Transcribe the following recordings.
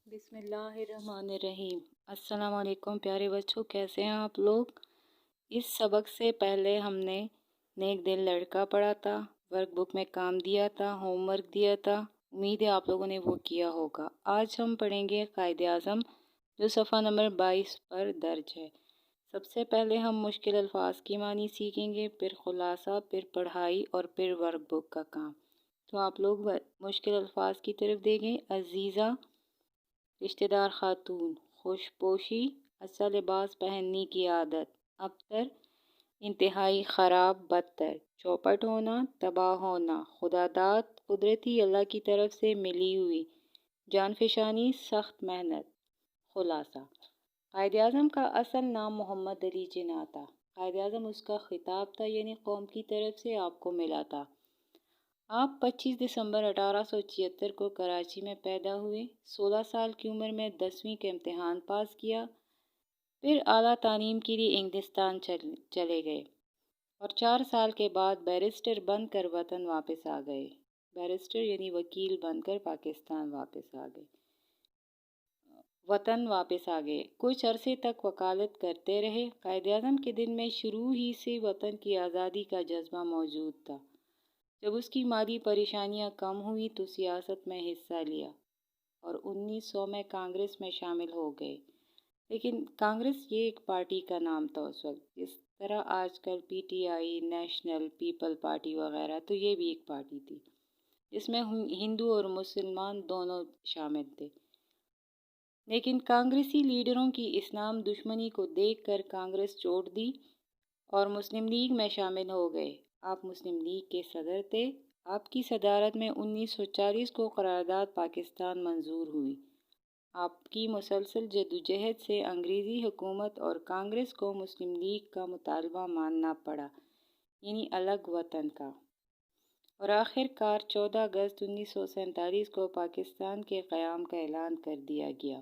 بسم اللہ الرحمن الرحیم۔ السلام علیکم پیارے بچوں، کیسے ہیں آپ لوگ؟ اس سبق سے پہلے ہم نے نیک دل لڑکا پڑھا تھا، ورک بک میں کام دیا تھا، ہوم ورک دیا تھا۔ امید ہے آپ لوگوں نے وہ کیا ہوگا۔ آج ہم پڑھیں گے قائد اعظم، جو صفحہ نمبر 22 پر درج ہے۔ سب سے پہلے ہم مشکل الفاظ کی معنی سیکھیں گے، پھر خلاصہ، پھر پڑھائی اور پھر ورک بک کا کام۔ تو آپ لوگ مشکل الفاظ کی طرف دیکھیں۔ عزیزہ، رشتہ دار خاتون، خوش پوشی، اچھا لباس پہننے کی عادت، ابتر، انتہائی خراب، بدتر، چوپٹ ہونا، تباہ ہونا، خدا داد، قدرتی اللہ کی طرف سے ملی ہوئی، جان فشانی، سخت محنت۔ خلاصہ، قائد اعظم کا اصل نام محمد علی جناح تھا۔ قائد اعظم اس کا خطاب تھا، یعنی قوم کی طرف سے آپ کو ملا تھا۔ آپ 25 دسمبر 1876 کو کراچی میں پیدا ہوئے۔ 16 سال کی عمر میں 10ویں کا امتحان پاس کیا، پھر اعلیٰ تعلیم کے لیے انگلستان چلے گئے اور 4 سال کے بعد بیرسٹر بن کر وطن واپس آ گئے۔ بیرسٹر یعنی وکیل بن کر پاکستان وطن واپس آ گئے۔ کچھ عرصے تک وکالت کرتے رہے۔ قائد اعظم کے دل میں شروع ہی سے وطن کی آزادی کا جذبہ موجود تھا۔ جب اس کی مالی پریشانیاں کم ہوئی تو سیاست میں حصہ لیا اور 1900 میں کانگریس میں شامل ہو گئے۔ لیکن کانگریس یہ ایک پارٹی کا نام تھا اس وقت، جس طرح آج کل P T I, national people party وغیرہ، تو یہ بھی ایک پارٹی تھی جس میں ہندو اور مسلمان دونوں شامل تھے۔ لیکن کانگریسی لیڈروں کی اسلام دشمنی کو دیکھ کر کانگریس چھوڑ دی اور مسلم لیگ میں شامل ہو گئے۔ آپ مسلم لیگ کے صدر تھے۔ آپ کی صدارت میں 1940 کو قرارداد پاکستان منظور ہوئی۔ آپ کی مسلسل جدوجہد سے انگریزی حکومت اور کانگریس کو مسلم لیگ کا مطالبہ ماننا پڑا، یعنی الگ وطن کا، اور آخر کار 14 اگست 1947 کو پاکستان کے قیام کا اعلان کر دیا گیا۔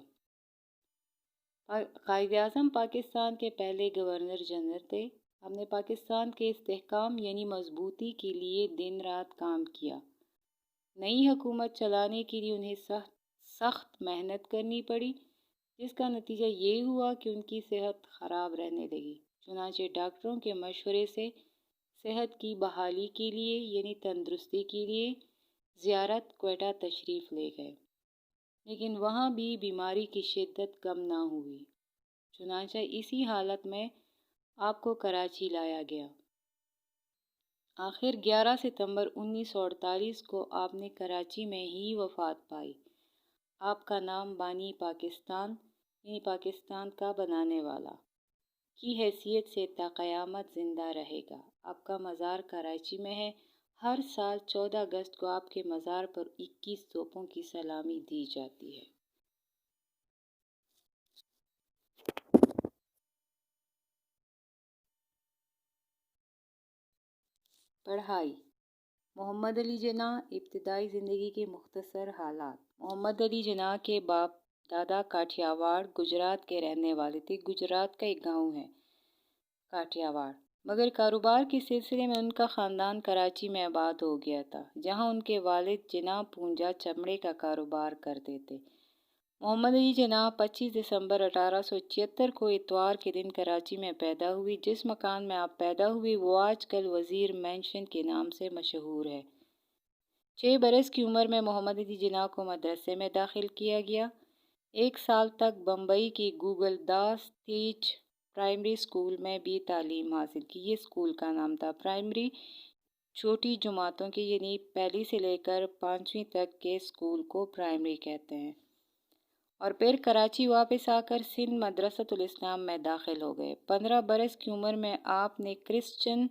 قائد اعظم پاکستان کے پہلے گورنر جنرل تھے۔ ہم نے پاکستان کے استحکام یعنی مضبوطی کے لیے دن رات کام کیا۔ نئی حکومت چلانے کے لیے انہیں سخت محنت کرنی پڑی، جس کا نتیجہ یہ ہوا کہ ان کی صحت خراب رہنے لگی۔ چنانچہ ڈاکٹروں کے مشورے سے صحت کی بحالی کے لیے یعنی تندرستی کے لیے زیارت کوئٹہ تشریف لے گئے، لیکن وہاں بھی بیماری کی شدت کم نہ ہوئی۔ چنانچہ اسی حالت میں آپ کو کراچی لایا گیا۔ آخر 11 ستمبر 1948 کو آپ نے کراچی میں ہی وفات پائی۔ آپ کا نام بانی پاکستان یعنی پاکستان کا بنانے والا کی حیثیت سے تا قیامت زندہ رہے گا۔ آپ کا مزار کراچی میں ہے۔ ہر سال 14 اگست کو آپ کے مزار پر 21 توپوں کی سلامی دی جاتی ہے۔ پڑھائی۔ محمد علی جناح، ابتدائی زندگی کے مختصر حالات۔ محمد علی جناح کے باپ دادا کاٹھیاواڑ گجرات کے رہنے والے تھے۔ گجرات کا ایک گاؤں ہے کاٹھیاواڑ، مگر کاروبار کے سلسلے میں ان کا خاندان کراچی میں آباد ہو گیا تھا، جہاں ان کے والد جناح پونجا چمڑے کا کاروبار کرتے تھے۔ محمد علی جناح 25 دسمبر 1876 کو اتوار کے دن کراچی میں پیدا ہوئی۔ جس مکان میں آپ پیدا ہوئی وہ آج کل وزیر مینشن کے نام سے مشہور ہے۔ 6 برس کی عمر میں محمد علی جناح کو مدرسے میں داخل کیا گیا۔ 1 سال تک بمبئی کی گوگل داس تیج پرائمری اسکول میں بھی تعلیم حاصل کی۔ یہ اسکول کا نام تھا۔ پرائمری چھوٹی جماعتوں کے یعنی پہلی سے لے کر 5ویں تک کے اسکول کو پرائمری کہتے ہیں، اور پھر کراچی واپس آ کر سندھ مدرسۃ الاسلام میں داخل ہو گئے۔ 15 برس کی عمر میں آپ نے Christian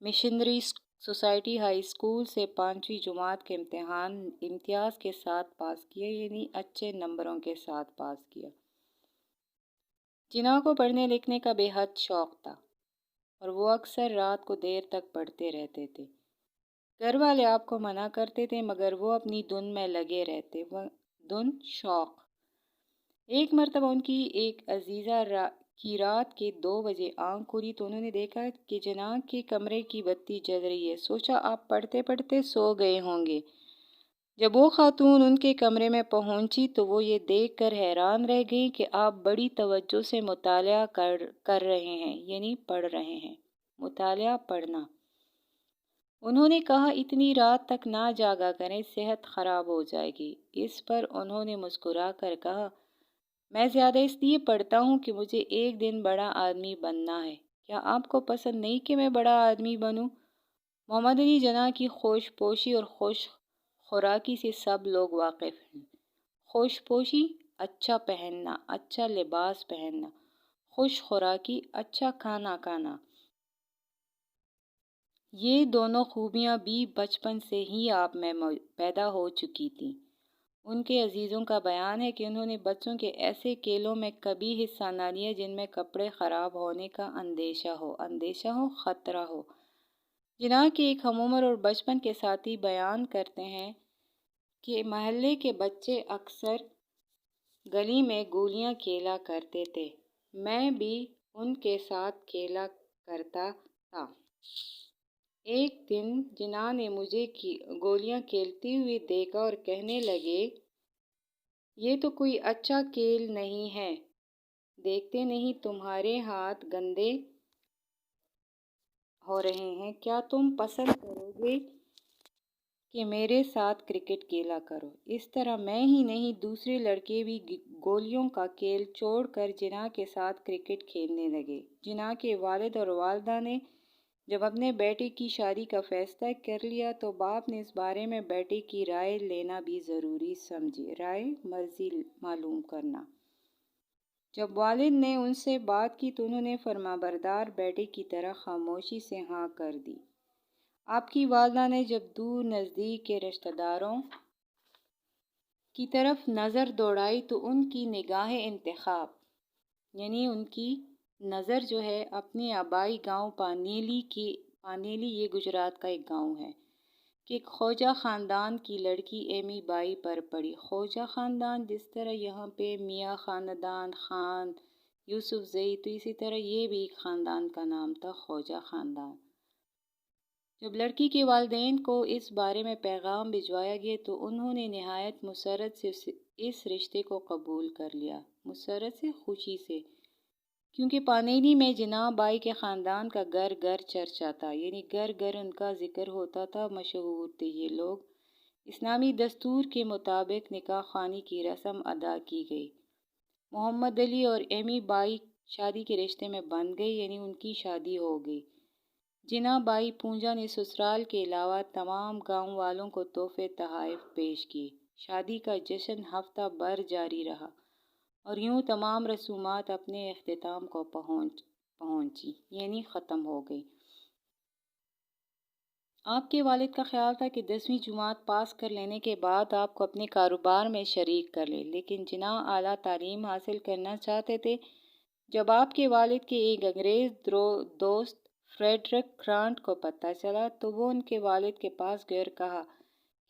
missionary society high school سے 5ویں جماعت کے امتحان امتیاز کے ساتھ پاس کیا، یعنی اچھے نمبروں کے ساتھ پاس کیا۔ جناح کو پڑھنے لکھنے کا بے حد شوق تھا اور وہ اکثر رات کو دیر تک پڑھتے رہتے تھے۔ گھر والے آپ کو منع کرتے تھے، مگر وہ اپنی دھن میں لگے رہتے۔ دھن شوق۔ ایک مرتبہ ان کی ایک عزیزہ کی رات کے 2 بجے آنکھ کھلی تو انہوں نے دیکھا کہ جناح کے کمرے کی بتی جل رہی ہے۔ سوچا آپ پڑھتے پڑھتے سو گئے ہوں گے۔ جب وہ خاتون ان کے کمرے میں پہنچی تو وہ یہ دیکھ کر حیران رہ گئی کہ آپ بڑی توجہ سے مطالعہ کر رہے ہیں، یعنی پڑھ رہے ہیں۔ مطالعہ، پڑھنا۔ انہوں نے کہا اتنی رات تک نہ جاگا کریں، صحت خراب ہو جائے گی۔ اس پر انہوں نے مسکرا کر کہا میں زیادہ اس لیے پڑھتا ہوں کہ مجھے ایک دن بڑا آدمی بننا ہے۔ کیا آپ کو پسند نہیں کہ میں بڑا آدمی بنوں؟ محمد علی جناح کی خوش پوشی اور خوش خوراکی سے سب لوگ واقف ہیں۔ خوش پوشی، اچھا پہننا، اچھا لباس پہننا۔ خوش خوراکی، اچھا کھانا کھانا۔ یہ دونوں خوبیاں بھی بچپن سے ہی آپ میں پیدا ہو چکی تھیں۔ ان کے عزیزوں کا بیان ہے کہ انہوں نے بچوں کے ایسے کھیلوں میں کبھی حصہ نہ لیا جن میں کپڑے خراب ہونے کا اندیشہ ہو، خطرہ ہو۔ جناح کے ایک ہم عمر اور بچپن کے ساتھی بیان کرتے ہیں کہ محلے کے بچے اکثر گلی میں گولیاں کھیلا کرتے تھے، میں بھی ان کے ساتھ کھیلا کرتا تھا۔ ایک دن جناح نے مجھے گولیاں کھیلتے ہوئے دیکھا اور کہنے لگے یہ تو کوئی اچھا کھیل نہیں ہے، دیکھتے نہیں تمہارے ہاتھ گندے ہو رہے ہیں، کیا تم پسند کرو گے کہ میرے ساتھ کرکٹ کھیلا کرو؟ اس طرح میں ہی نہیں دوسرے لڑکے بھی گولیوں کا کھیل چھوڑ کر جناح کے ساتھ کرکٹ کھیلنے لگے۔ جناح کے والد اور والدہ نے جب اپنے بیٹے کی شادی کا فیصلہ کر لیا تو باپ نے اس بارے میں بیٹے کی رائے لینا بھی ضروری سمجھی۔ رائے مرضی معلوم کرنا۔ جب والد نے ان سے بات کی تو انہوں نے فرمانبردار بیٹے کی طرح خاموشی سے ہاں کر دی۔ آپ کی والدہ نے جب دور نزدیک کے رشتہ داروں کی طرف نظر دوڑائی تو ان کی نگاہ انتخاب، یعنی ان کی نظر جو ہے اپنے آبائی گاؤں پانیلی، یہ گجرات کا ایک گاؤں ہے، کہ خواجہ خاندان کی لڑکی ایمی بائی پر پڑی۔ خواجہ خاندان جس طرح یہاں پہ میاں خاندان، خان، یوسف زئی، تو اسی طرح یہ بھی ایک خاندان کا نام تھا، خواجہ خاندان۔ جب لڑکی کے والدین کو اس بارے میں پیغام بھجوایا گیا تو انہوں نے نہایت مسرت سے اس رشتے کو قبول کر لیا۔ مسرت سے، خوشی سے، کیونکہ پانیلی میں جناح بائی کے خاندان کا گھر گھر چرچا تھا، یعنی گھر گھر ان کا ذکر ہوتا تھا، مشہور تھے یہ لوگ۔ اسلامی دستور کے مطابق نکاح خوانی کی رسم ادا کی گئی۔ محمد علی اور ایمی بائی شادی کے رشتے میں بندھ گئے، یعنی ان کی شادی ہو گئی۔ جناح بائی پونجا نے سسرال کے علاوہ تمام گاؤں والوں کو تحفے تحائف پیش کیے۔ شادی کا جشن ہفتہ بھر جاری رہا اور یوں تمام رسومات اپنے اختتام کو پہنچی، یعنی ختم ہو گئی۔ آپ کے والد کا خیال تھا کہ 10ویں جماعت پاس کر لینے کے بعد آپ کو اپنے کاروبار میں شریک کر لیں، لیکن جناح اعلیٰ تعلیم حاصل کرنا چاہتے تھے۔ جب آپ کے والد کے ایک انگریز دوست فریڈرک گرانٹ کو پتہ چلا تو وہ ان کے والد کے پاس گئے اور کہا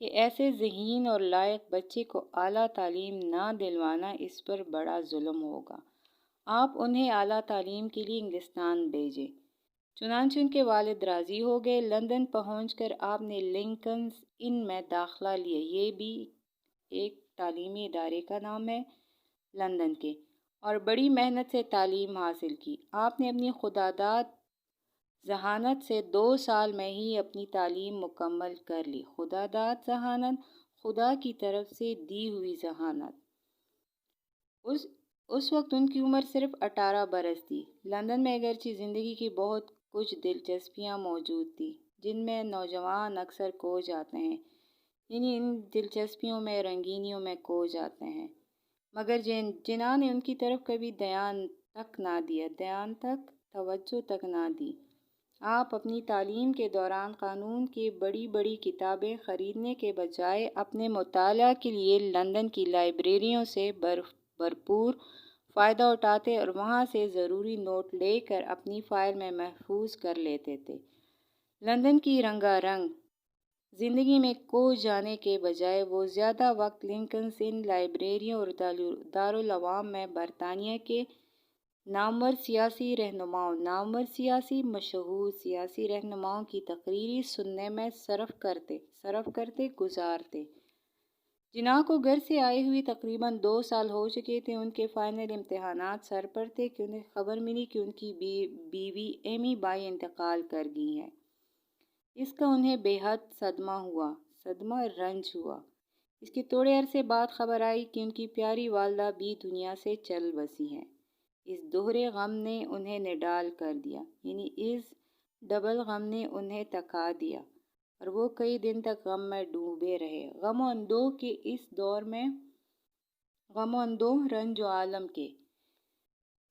کہ ایسے ذہین اور لائق بچے کو اعلیٰ تعلیم نہ دلوانا اس پر بڑا ظلم ہوگا، آپ انہیں اعلیٰ تعلیم کے لیے انگلستان بھیجیں۔ چنانچہ ان کے والد راضی ہو گئے۔ لندن پہنچ کر آپ نے لنکنز ان میں داخلہ لیا، یہ بھی ایک تعلیمی ادارے کا نام ہے لندن کے، اور بڑی محنت سے تعلیم حاصل کی۔ آپ نے اپنی خودداد ذہانت سے 2 سال میں ہی اپنی تعلیم مکمل کر لی۔ خودداد ذہانت، خدا کی طرف سے دی ہوئی ذہانت۔ اس وقت ان کی عمر صرف 18 برس تھی۔ لندن میں اگرچہ زندگی کی بہت کچھ دلچسپیاں موجود تھیں جن میں نوجوان اکثر کھو جاتے ہیں، یعنی ان دلچسپیوں میں، رنگینیوں میں کھو جاتے ہیں، مگر جناح نے ان کی طرف کبھی توجہ تک نہ دی۔ آپ اپنی تعلیم کے دوران قانون کی بڑی بڑی کتابیں خریدنے کے بجائے اپنے مطالعہ کے لیے لندن کی لائبریریوں سے بھرپور فائدہ اٹھاتے اور وہاں سے ضروری نوٹ لے کر اپنی فائل میں محفوظ کر لیتے تھے۔ لندن کی رنگا رنگ زندگی میں کھو جانے کے بجائے وہ زیادہ وقت لنکنز ان لائبریریوں اور دارالعوام میں برطانیہ کے نامور مشہور سیاسی رہنماؤں کی تقریریں سننے میں صرف کرتے گزارتے۔ جناح کو گھر سے آئے ہوئے تقریباً 2 سال ہو چکے تھے۔ ان کے فائنل امتحانات سر پر تھے کہ انہیں خبر ملی کہ ان کی بیوی ایمی بائی انتقال کر گئی ہیں۔ اس کا انہیں بے حد صدمہ رنج ہوا۔ اس کے تھوڑے عرصے بعد خبر آئی کہ ان کی پیاری والدہ بھی دنیا سے چل بسی ہیں۔ اس دوہرے غم نے انہیں نڈال کر دیا، یعنی اس ڈبل غم نے انہیں تکا دیا، اور وہ کئی دن تک غم میں ڈوبے رہے۔ غم و اندوہ کے اس دور میں رنج و عالم کے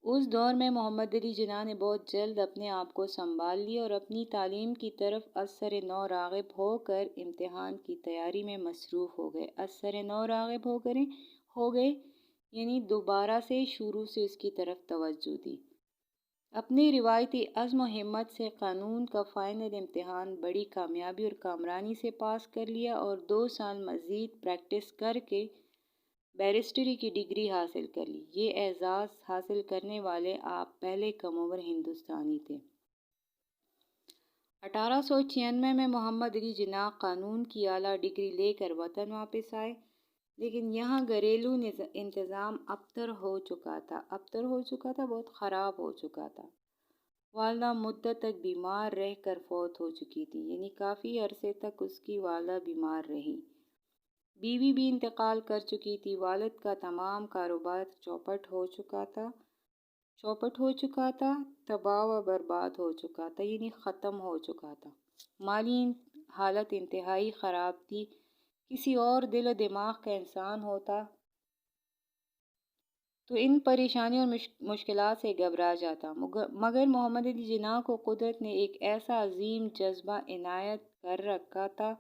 اس دور میں محمد علی جناح نے بہت جلد اپنے آپ کو سنبھال لیا اور اپنی تعلیم کی طرف ازسرِ نو راغب ہو کر امتحان کی تیاری میں مصروف ہو گئے۔ ازسرِ نو راغب ہو گئے یعنی دوبارہ سے شروع سے اس کی طرف توجہ دی۔ اپنی روایتی عزم و ہمت سے قانون کا فائنل امتحان بڑی کامیابی اور کامرانی سے پاس کر لیا اور 2 سال مزید پریکٹس کر کے بیرسٹری کی ڈگری حاصل کر لی۔ یہ اعزاز حاصل کرنے والے آپ پہلے کم عمر ہندوستانی تھے۔ 1896 میں محمد علی جناح قانون کی اعلیٰ ڈگری لے کر وطن واپس آئے، لیکن یہاں گھریلو انتظام ابتر ہو چکا تھا، بہت خراب ہو چکا تھا۔ والدہ مدت تک بیمار رہ کر فوت ہو چکی تھی، یعنی کافی عرصے تک اس کی والدہ بیمار رہی۔ بیوی بھی انتقال کر چکی تھی۔ والد کا تمام کاروبار چوپٹ ہو چکا تھا، تباہ و برباد ہو چکا تھا، یعنی ختم ہو چکا تھا۔ مالی حالت انتہائی خراب تھی۔ کسی اور دل و دماغ کا انسان ہوتا تو ان پریشانیوں اور مشکلات سے گھبرا جاتا، مگر محمد علی جناح کو قدرت نے ایک ایسا عظیم جذبہ عنایت کر رکھا تھا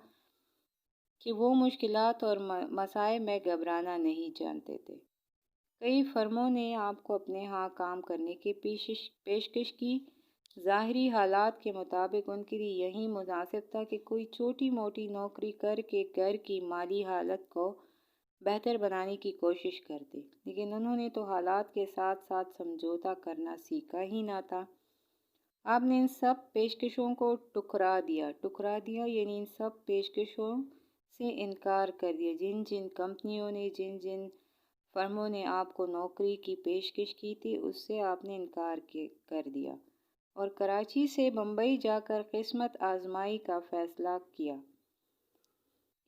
کہ وہ مشکلات اور مصائب میں گھبرانا نہیں جانتے تھے۔ کئی فرموں نے آپ کو اپنے ہاں کام کرنے کی پیشکش کی۔ ظاہری حالات کے مطابق ان کے لیے یہی مناسب تھا کہ کوئی چھوٹی موٹی نوکری کر کے گھر کی مالی حالت کو بہتر بنانے کی کوشش کرتے، لیکن انہوں نے تو حالات کے ساتھ ساتھ سمجھوتا کرنا سیکھا ہی نہ تھا۔ آپ نے ان سب پیشکشوں کو ٹھکرا دیا، یعنی ان سب پیشکشوں سے انکار کر دیا۔ جن کمپنیوں نے، جن فرموں نے آپ کو نوکری کی پیشکش کی تھی، اس سے آپ نے انکار کر دیا اور کراچی سے بمبئی جا کر قسمت آزمائی کا فیصلہ کیا۔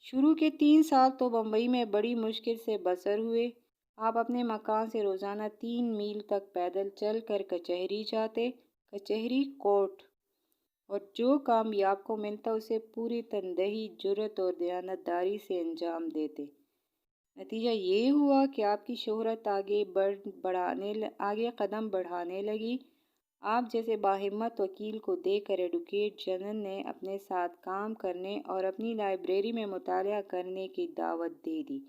شروع کے 3 سال تو بمبئی میں بڑی مشکل سے بسر ہوئے۔ آپ اپنے مکان سے روزانہ 3 میل تک پیدل چل کر کچہری جاتے، کچہری کورٹ، اور جو کام بھی آپ کو ملتا اسے پوری تندہی، جرأت اور دیانتداری سے انجام دیتے۔ نتیجہ یہ ہوا کہ آپ کی شہرت آگے قدم بڑھانے لگی۔ آپ جیسے باہمت وکیل کو دیکھ کر ایڈوکیٹ جنرل نے اپنے ساتھ کام کرنے اور اپنی لائبریری میں مطالعہ کرنے کی دعوت دے دی۔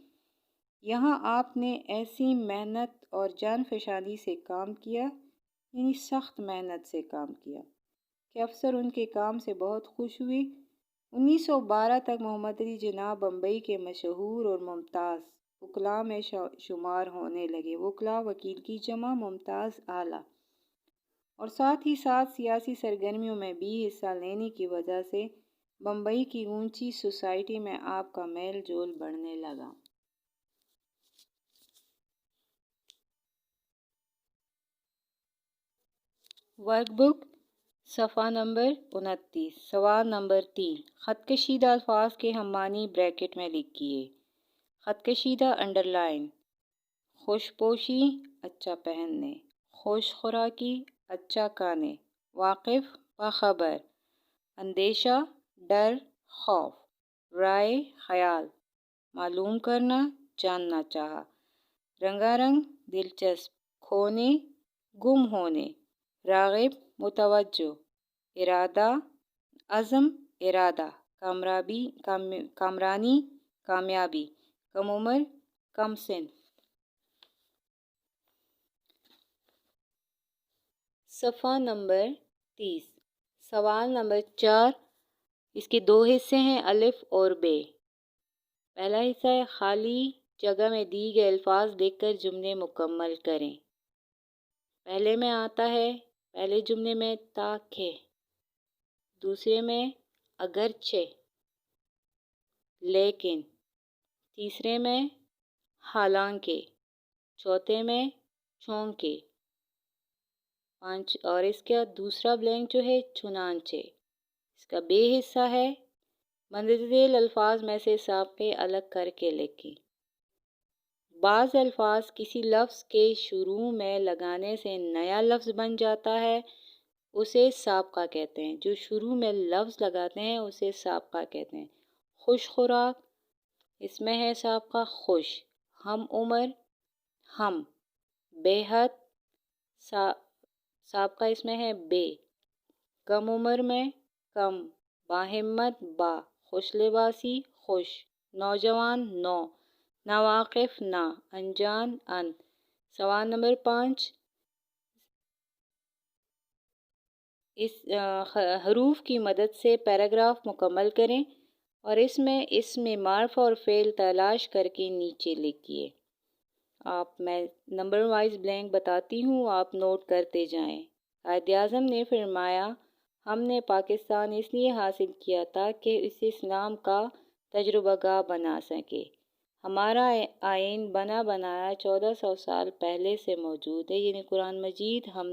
یہاں آپ نے ایسی محنت اور جانفشانی سے کام کیا، یعنی سخت محنت سے کام کیا، کہ افسر ان کے کام سے بہت خوش ہوئے۔ 1912 تک محمد علی جناح بمبئی کے مشہور اور ممتاز وکلاء میں شمار ہونے لگے۔ وکلاء وکیل کی جمع، ممتاز اعلیٰ، اور ساتھ ہی ساتھ سیاسی سرگرمیوں میں بھی حصہ لینے کی وجہ سے بمبئی کی اونچی سوسائٹی میں آپ کا میل جول بڑھنے لگا۔ ورک بک، صفحہ نمبر 29، سوال نمبر 3، خط کشیدہ الفاظ کے ہم معنی بریکٹ میں لکھیے۔ خط کشیدہ انڈر لائن: خوش پوشی، اچھا پہننے، خوش خوراکی، اچھا کھانے، واقف، باخبر، اندیشہ، ڈر، خوف، رائے، خیال، معلوم کرنا، جاننا چاہا، رنگا رنگ، دلچسپ، کھونے، گم ہونے، راغب، متوجہ، ارادہ، عزم، ارادہ، کامرانی، کامیابی، کم عمر، کم سن۔ صفحہ نمبر 30، سوال نمبر 4، اس کے 2 حصے ہیں، الف اور ب۔ پہلا حصہ ہے خالی جگہ میں دی گئے الفاظ لکھ کر جملے مکمل کریں۔ پہلے میں آتا ہے، پہلے جملے میں تاکہ، دوسرے میں اگرچہ، لیکن، تیسرے میں حالانکہ، چوتھے میں چونکہ، اور اس کا دوسرا بلینک جو ہے چنانچہ، اس کا بے حصہ ہے مندرجہ ذیل الفاظ میں سے سابقے الگ کر کے لکھیں۔ بعض الفاظ کسی لفظ کے شروع میں لگانے سے نیا لفظ بن جاتا ہے، اسے سابقہ کہتے ہیں۔ جو شروع میں لفظ لگاتے ہیں اسے سابقہ کہتے ہیں۔ خوش خوراک، اس میں ہے سابقہ خوش۔ ہم عمر، ہم۔ بے حد، سابقہ اس میں ہے بے۔ کم عمر میں، کم۔ باہمت، با۔ خوش لباسی، خوش۔ نوجوان، نو۔ ناواقف، نا۔ انجان، ان۔ سوال نمبر 5، اس حروف کی مدد سے پیراگراف مکمل کریں اور اس میں اسم معرفہ اور فعل تلاش کر کے نیچے لکھیے۔ میں نمبر وائز بلینک بتاتی ہوں، آپ نوٹ کرتے جائیں۔ قائد اعظم نے فرمایا، ہم نے پاکستان اس لیے حاصل کیا تھا کہ اسے اسلام کا تجربہ گاہ بنا سکے۔ ہمارا آئین بنا بنایا 1400 سال پہلے سے موجود ہے، یعنی قرآن مجید ہم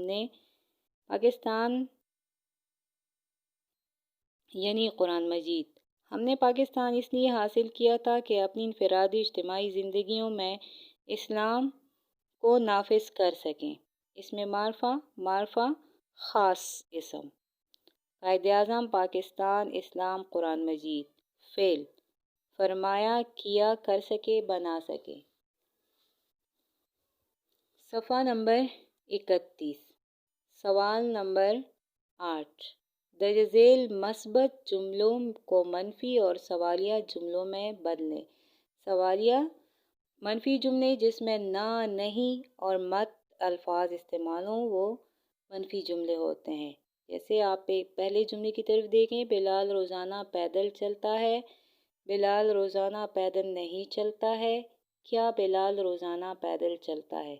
نے پاکستان اس لیے حاصل کیا تھا کہ اپنی انفرادی اجتماعی زندگیوں میں اسلام کو نافذ کر سکیں۔ اس میں معرفہ خاص اسم۔ قائد اعظم پاکستان اسلام قرآن مجید۔ فعل فرمایا، کیا، کر سکے، بنا سکے۔ صفحہ نمبر 31، سوال نمبر 8، درج ذیل مثبت جملوں کو منفی اور سوالیہ جملوں میں بدلیں۔ سوالیہ منفی جملے جس میں نہ، نہیں اور مت الفاظ استعمال ہوں وہ منفی جملے ہوتے ہیں۔ جیسے آپ پہلے جملے کی طرف دیکھیں، بلال روزانہ پیدل چلتا ہے، بلال روزانہ پیدل نہیں چلتا ہے۔ کیا بلال روزانہ پیدل چلتا ہے؟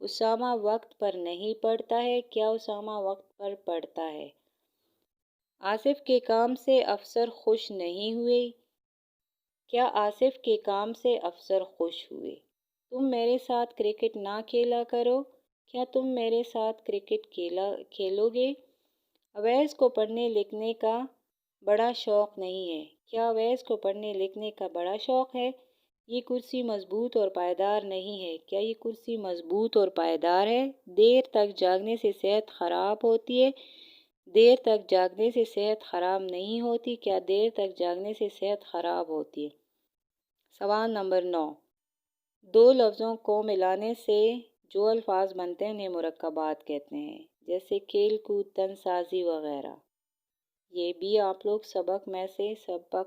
اسامہ وقت پر نہیں پڑھتا ہے، کیا اسامہ وقت پر پڑھتا ہے؟ آصف کے کام سے افسر خوش نہیں ہوئے، کیا آصف کے کام سے افسر خوش ہوئے؟ تم میرے ساتھ کرکٹ نہ کھیلا کرو، کیا تم میرے ساتھ کرکٹ کھیلو گے؟ اویس کو پڑھنے لکھنے کا بڑا شوق نہیں ہے، کیا اویس کو پڑھنے لکھنے کا بڑا شوق ہے؟ یہ کرسی مضبوط اور پائیدار نہیں ہے، کیا یہ کرسی مضبوط اور پائیدار ہے؟ دیر تک جاگنے سے صحت خراب ہوتی ہے، دیر تک جاگنے سے صحت خراب نہیں ہوتی، کیا دیر تک جاگنے سے صحت خراب ہوتی ہے؟ سوال نمبر 9، دو لفظوں کو ملانے سے جو الفاظ بنتے ہیں انہیں مرکبات کہتے ہیں، جیسے کھیل کود، تن سازی وغیرہ۔ یہ بھی آپ لوگ سبق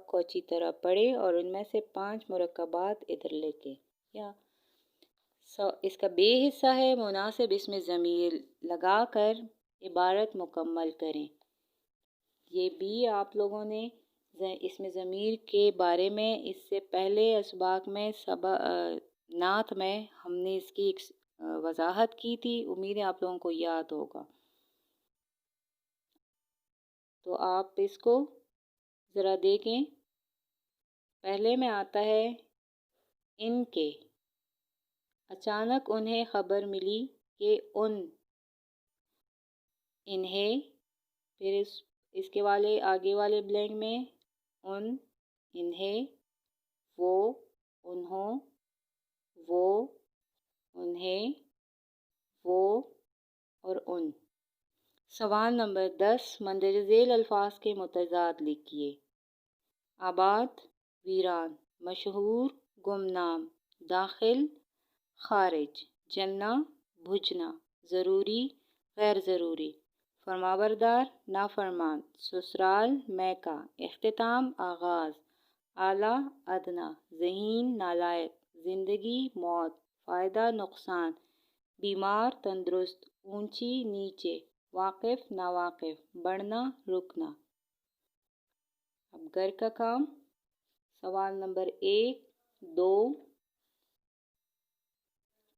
کو اچھی طرح پڑھیں اور ان میں سے 5 مرکبات ادھر لکھیں۔ اس کا بے حصہ ہے مناسب اسم ضمیر لگا کر عبارت مکمل کریں۔ یہ بھی آپ لوگوں نے اسم ضمیر کے بارے میں اس سے پہلے اسباق میں نعت میں ہم نے اس کی ایک وضاحت کی تھی، امید ہے آپ لوگوں کو یاد ہوگا۔ تو آپ اس کو ذرا دیکھیں۔ پہلے میں آتا ہے ان کے، اچانک انہیں خبر ملی کہ انہیں، پھر اس کے آگے والے بلینک میں انہیں، وہ، انہوں، وہ، انہیں، وہ اور ان۔ سوال نمبر 10، مندرجہ ذیل الفاظ کے متضاد لکھیے۔ آباد، ویران۔ مشہور، گمنام۔ داخل، خارج۔ جلنا، بجھنا۔ ضروری، غیر ضروری۔ فرمانبردار، نافرمان۔ سسرال، میکہ۔ اختتام، آغاز۔ اعلیٰ، ادنیٰ۔ ذہین، نالائق۔ زندگی، موت۔ فائدہ، نقصان۔ بیمار، تندرست۔ اونچی، نیچے۔ واقف، ناواقف۔ بڑھنا، رکنا۔ اب گھر کا کام۔ سوال نمبر 1، 2،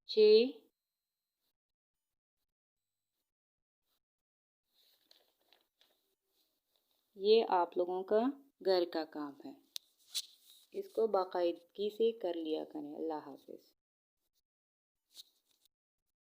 6، یہ آپ لوگوں کا گھر کا کام ہے۔ اس کو باقاعدگی سے کر لیا کریں۔ اللہ حافظ۔